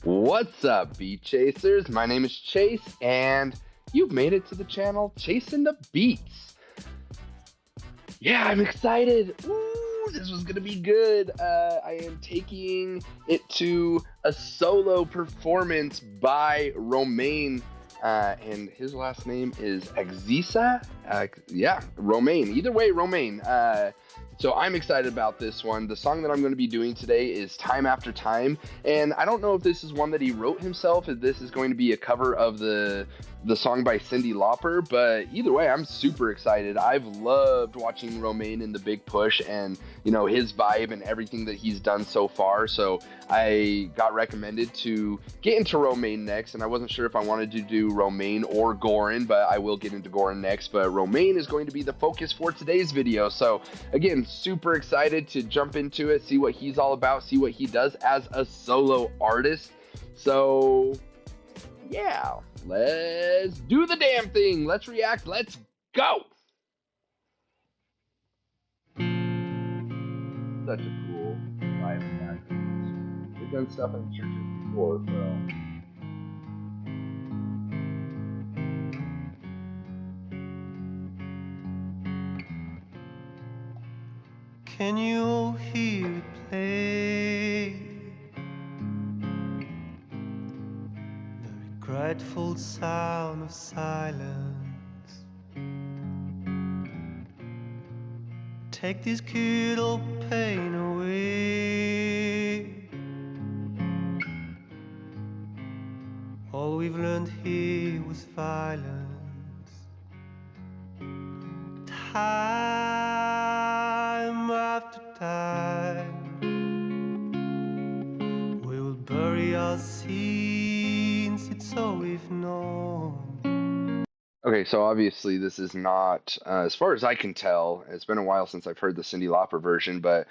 What's up, beat chasers? My name is Chase, and you've made it to the channel Chasing the Beats. Yeah, I'm excited. Ooh, this was gonna be good. I am taking it to a solo performance by Romain, and his last name is Axisa. Yeah, Romain. Either way, Romain. So I'm excited about this one. The song that I'm going to be doing today is Time After Time, and I don't know if this is one that he wrote himself, if this is going to be a cover of the song by Cyndi Lauper, but either way, I'm super excited. I've loved watching Romain in the Big Push and, his vibe and everything that he's done so far. So I got recommended to get into Romain next, and I wasn't sure if I wanted to do Romain or Goran, but I will get into Goran next. But Romain is going to be the focus for today's video. So again, super excited to jump into it, see what he's all about, see what he does as a solo artist. So yeah, let's do the damn thing. Let's react. Let's go. Such a cool vibe and background. We've done stuff in churches before, so. Can you hear it play? The regretful sound of silence. Take this kid old pain away. All we've learned here was violence. Time after time, we will bury our sins, it's all we've known. Okay, so obviously this is not, as far as I can tell, it's been a while since I've heard the Cyndi Lauper version, but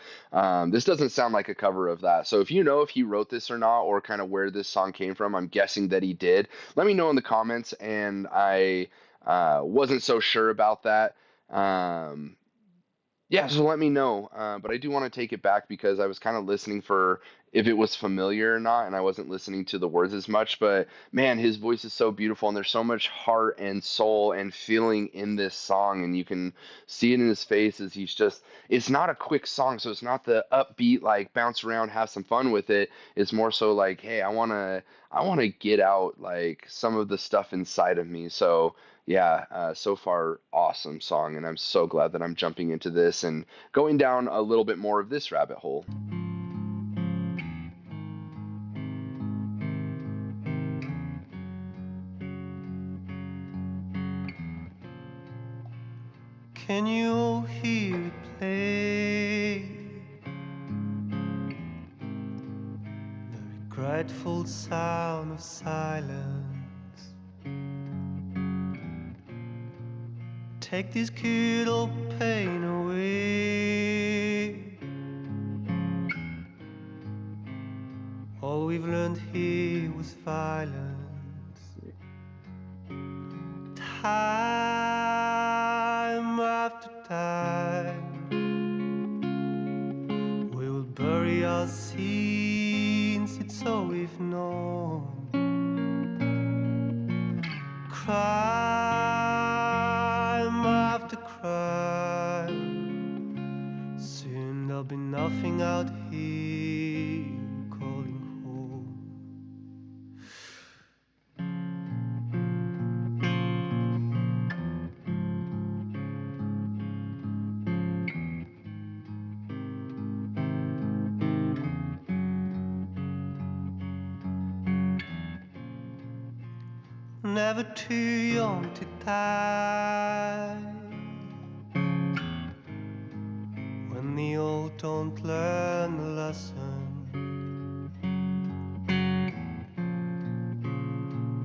this doesn't sound like a cover of that. So if you know if he wrote this or not, or kind of where this song came from, I'm guessing that he did. Let me know in the comments, and I wasn't so sure about that. Yeah, so let me know. But I do want to take it back because I was kind of listening for if it was familiar or not, and I wasn't listening to the words as much. But man, his voice is so beautiful, and there's so much heart and soul and feeling in this song, and you can see it in his face as he's just. It's not a quick song, so it's not the upbeat like bounce around, have some fun with it. It's more so like, hey, I wanna get out like some of the stuff inside of me. So yeah, so far, awesome song, and I'm so glad that I'm jumping into this and going down a little bit more of this rabbit hole. Can you hear it play? The regretful sound of silence. Take this kid old pain away. All we've learned here was violence. Time after time, we will bury our sins, it's all we've known. Crime after crime, soon there'll be nothing out here calling home. Never too young to die. When the old don't learn the lesson,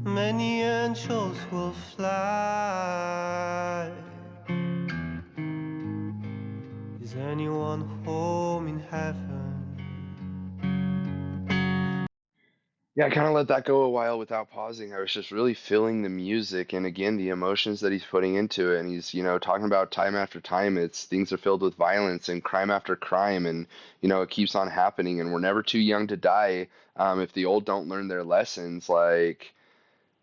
many angels will fly. Is anyone home in heaven? Yeah, I kind of let that go a while without pausing. I was just really feeling the music and again the emotions that he's putting into it. And he's, talking about time after time, it's things are filled with violence and crime after crime, and it keeps on happening. And we're never too young to die. If the old don't learn their lessons, like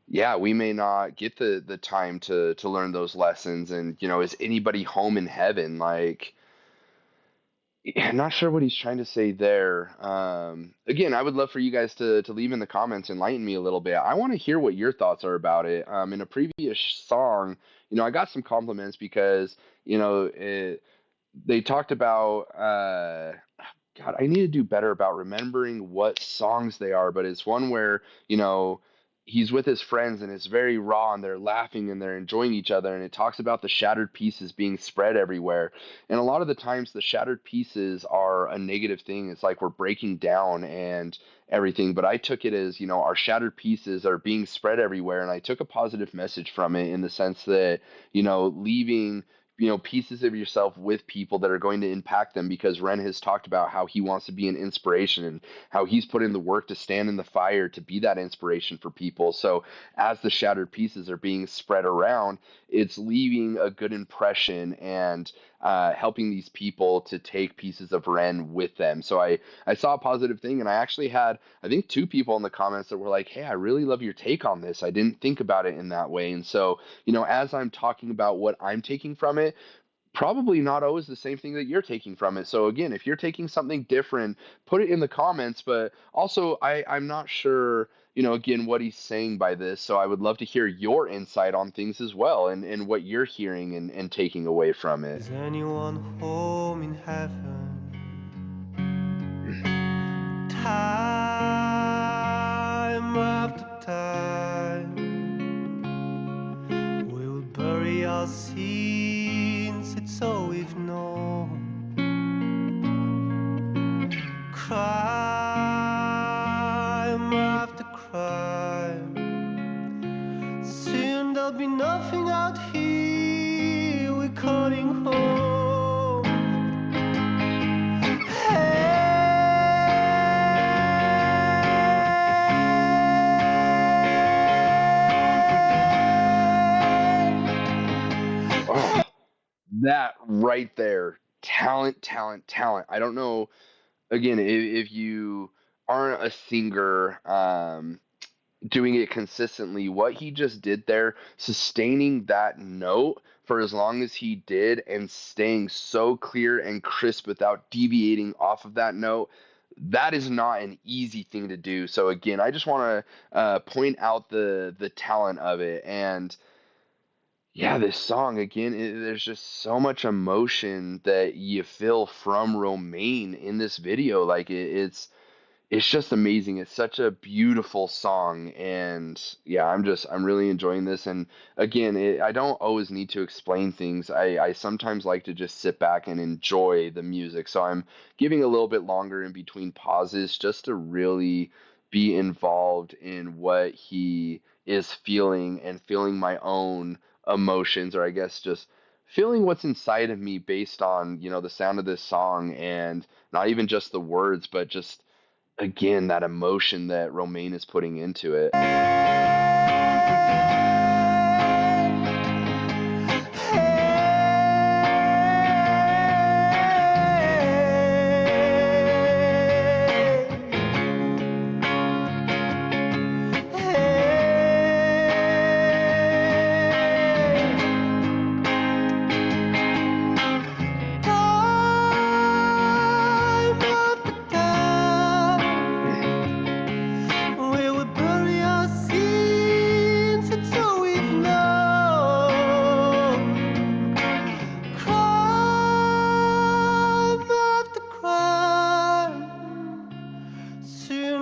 yeah, we may not get the time to learn those lessons. And is anybody home in heaven? Like yeah, not sure what he's trying to say there. Again, I would love for you guys to leave in the comments, enlighten me a little bit. I want to hear what your thoughts are about it. In a previous song, I got some compliments because they talked about God, I need to do better about remembering what songs they are, but it's one where, he's with his friends and it's very raw and they're laughing and they're enjoying each other, and it talks about the shattered pieces being spread everywhere. And a lot of the times the shattered pieces are a negative thing. It's like we're breaking down and everything, but I took it as, our shattered pieces are being spread everywhere, and I took a positive message from it in the sense that, leaving pieces of yourself with people that are going to impact them, because Ren has talked about how he wants to be an inspiration and how he's put in the work to stand in the fire to be that inspiration for people. So as the shattered pieces are being spread around, it's leaving a good impression and helping these people to take pieces of Ren with them. So I saw a positive thing, and I actually had, I think, two people in the comments that were like, hey, I really love your take on this. I didn't think about it in that way. And so as I'm talking about what I'm taking from it, probably not always the same thing that you're taking from it. So again, if you're taking something different, put it in the comments. But also, I'm not sure, again, what he's saying by this. So I would love to hear your insight on things as well, and what you're hearing and taking away from it. Is anyone home in heaven? Time after time, we'll bury our sins, it's all we've known. Crime after crime, soon there'll be nothing out here, we're calling home. Oh, that right there. Talent, talent, talent. I don't know, again, if you aren't a singer, doing it consistently, what he just did there, sustaining that note for as long as he did and staying so clear and crisp without deviating off of that note, that is not an easy thing to do. So again, I just want to point out the talent of it. And yeah, this song again, there's just so much emotion that you feel from Romain in this video. Like it's just amazing. It's such a beautiful song, and yeah, I'm really enjoying this. And again, I don't always need to explain things. I sometimes like to just sit back and enjoy the music. So I'm giving a little bit longer in between pauses just to really be involved in what he is feeling and feeling my own emotions, or I guess just feeling what's inside of me based on, the sound of this song, and not even just the words, but just again that emotion that Romain is putting into it.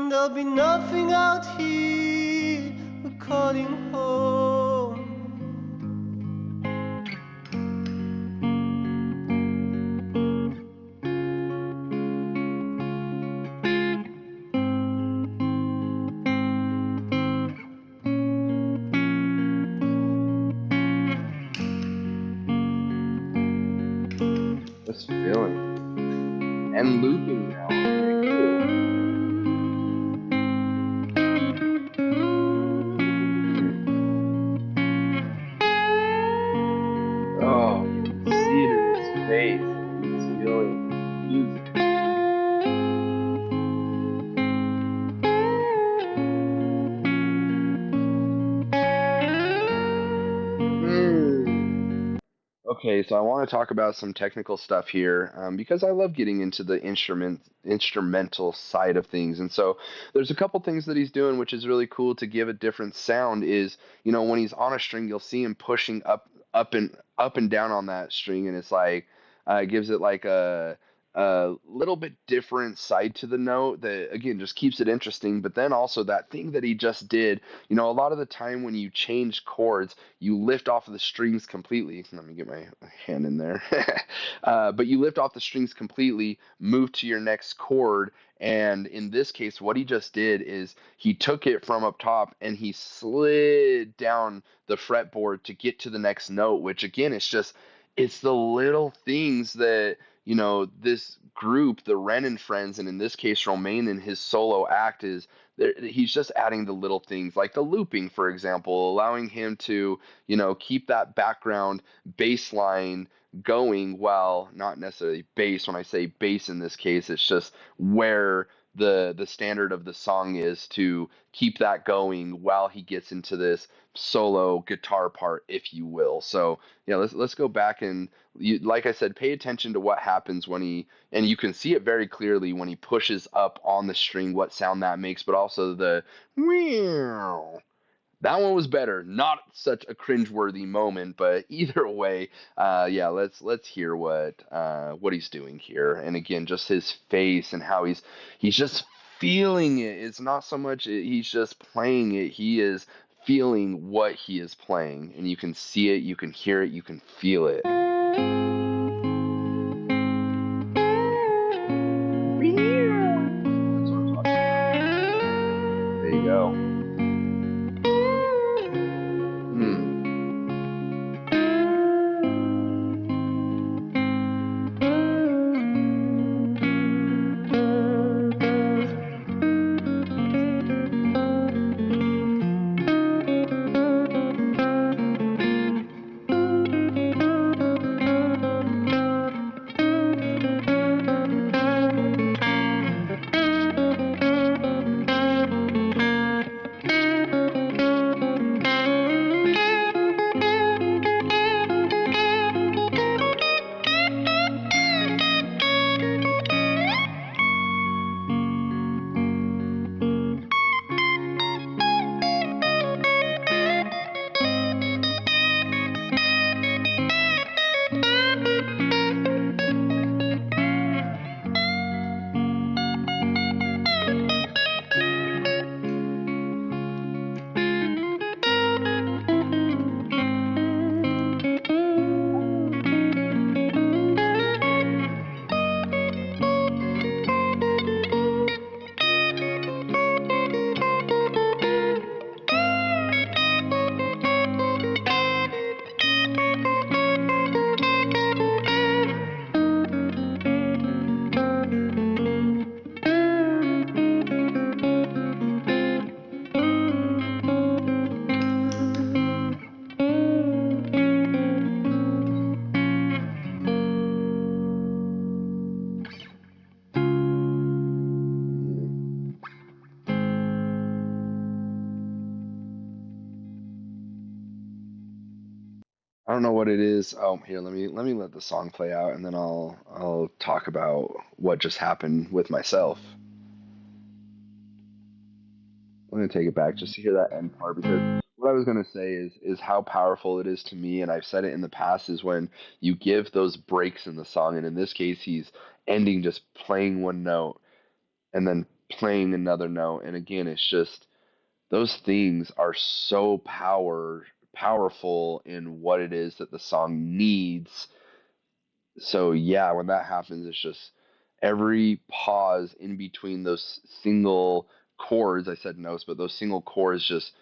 There'll be nothing out here, we're calling home. This feeling and looping now. Okay, cool. feeling his music. Okay, so I want to talk about some technical stuff here because I love getting into the instrumental side of things. And so there's a couple things that he's doing, which is really cool to give a different sound. Is when he's on a string, you'll see him pushing up and down on that string, and it's like it gives it like a little bit different side to the note that again just keeps it interesting. But then also that thing that he just did, a lot of the time when you change chords you lift off of the strings completely. Let me get my hand in there. But you lift off the strings completely, move to your next chord. And in this case, what he just did is he took it from up top and he slid down the fretboard to get to the next note, which again, it's the little things that, this group, the Ren and Friends, and in this case, Romain in his solo act is he's just adding the little things like the looping, for example, allowing him to, keep that background bass line going while not necessarily bass. When I say bass in this case, it's just where the standard of the song is to keep that going while he gets into this solo guitar part, if you will. So yeah, let's go back and like I said, pay attention to what happens when and you can see it very clearly when he pushes up on the string, what sound that makes, but also the meow. That one was better. Not such a cringeworthy moment, but either way, yeah, let's hear what he's doing here. And again, just his face and how he's just feeling it. It's not so much he's just playing it. He is feeling what he is playing, and you can see it, you can hear it, you can feel it. That's what I'm talking about. There you go. Hmm. I don't know what it is. Oh, here, let me let the song play out, and then I'll talk about what just happened with myself. I'm gonna take it back just to hear that end part because what I was gonna say is how powerful it is to me, and I've said it in the past, is when you give those breaks in the song, and in this case, he's ending just playing one note and then playing another note, and again, it's just those things are so powerful in what it is that the song needs. So yeah, when that happens, it's just every pause in between those single chords. I said notes, but those single chords just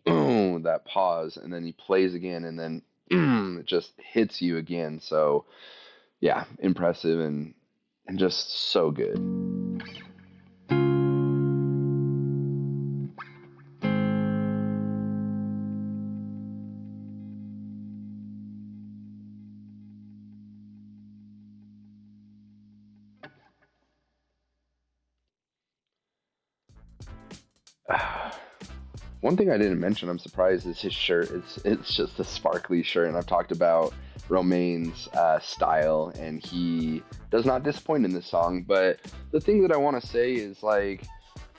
boom, that pause, and then he plays again, and then it just hits you again. So yeah, impressive and just so good. One thing I didn't mention, I'm surprised, is his shirt. It's just a sparkly shirt, and I've talked about Romain's style, and he does not disappoint in this song. But the thing that I want to say is like,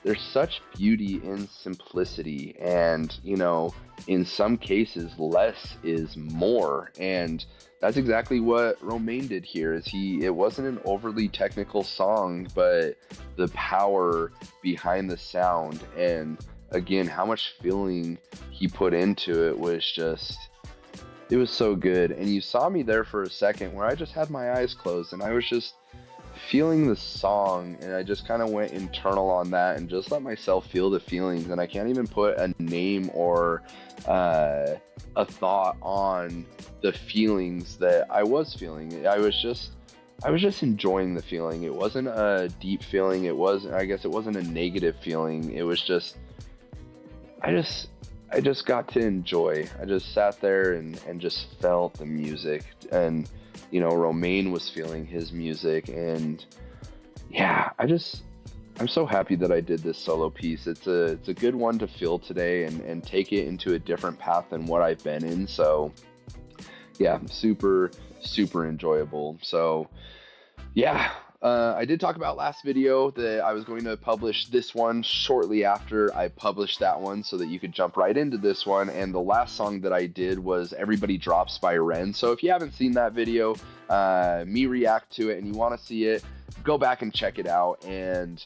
there's such beauty in simplicity, and in some cases, less is more, and that's exactly what Romain did here. It wasn't an overly technical song, but the power behind the sound and again how much feeling he put into it was just, it was so good. And you saw me there for a second where I just had my eyes closed and I was just feeling the song, and I just kind of went internal on that and just let myself feel the feelings. And I can't even put a name or a thought on the feelings that I was feeling. I was just enjoying the feeling. It wasn't a deep feeling. I guess it wasn't a negative feeling. It was just, I just got to enjoy. I just sat there and just felt the music. And Romain was feeling his music, and yeah, I'm so happy that I did this solo piece. It's a good one to feel today and take it into a different path than what I've been in. So yeah, super, super enjoyable. So yeah, I did talk about last video that I was going to publish this one shortly after I published that one so that you could jump right into this one. And the last song that I did was Everybody Drops by Ren. So if you haven't seen that video, me react to it, and you want to see it, go back and check it out, and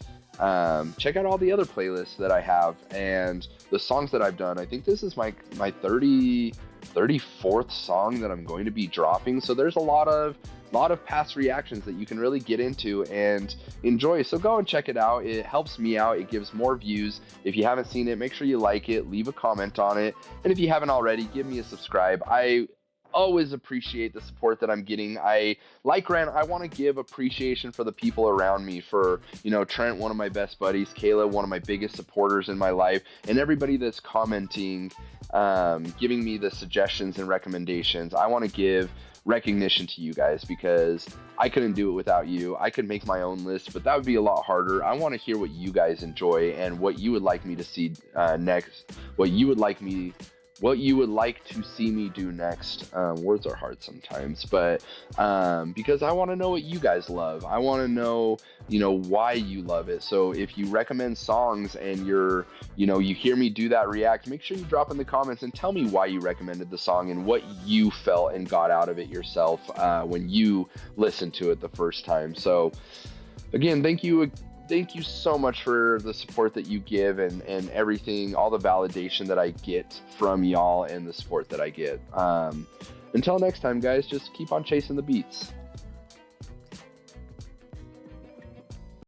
check out all the other playlists that I have and the songs that I've done. I think this is my 34th song that I'm going to be dropping. So there's a lot of past reactions that you can really get into and enjoy. So go and check it out. It helps me out. It gives more views. If you haven't seen it, make sure you like it, leave a comment on it. And if you haven't already, give me a subscribe. I always appreciate the support that I'm getting. Like Ren, I want to give appreciation for the people around me, for Trent, one of my best buddies, Kayla, one of my biggest supporters in my life, and everybody that's commenting, giving me the suggestions and recommendations. I want to give recognition to you guys because I couldn't do it without you. I could make my own list, but that would be a lot harder. I want to hear what you guys enjoy and what you would like me to see next, what you would like to see me do next. Words are hard sometimes, but because I want to know what you guys love. I want to know, why you love it. So if you recommend songs and you hear me do that react, make sure you drop in the comments and tell me why you recommended the song and what you felt and got out of it yourself when you listened to it the first time. So again, thank you so much for the support that you give and everything, all the validation that I get from y'all and the support that I get. Until next time, guys, just keep on chasing the beats.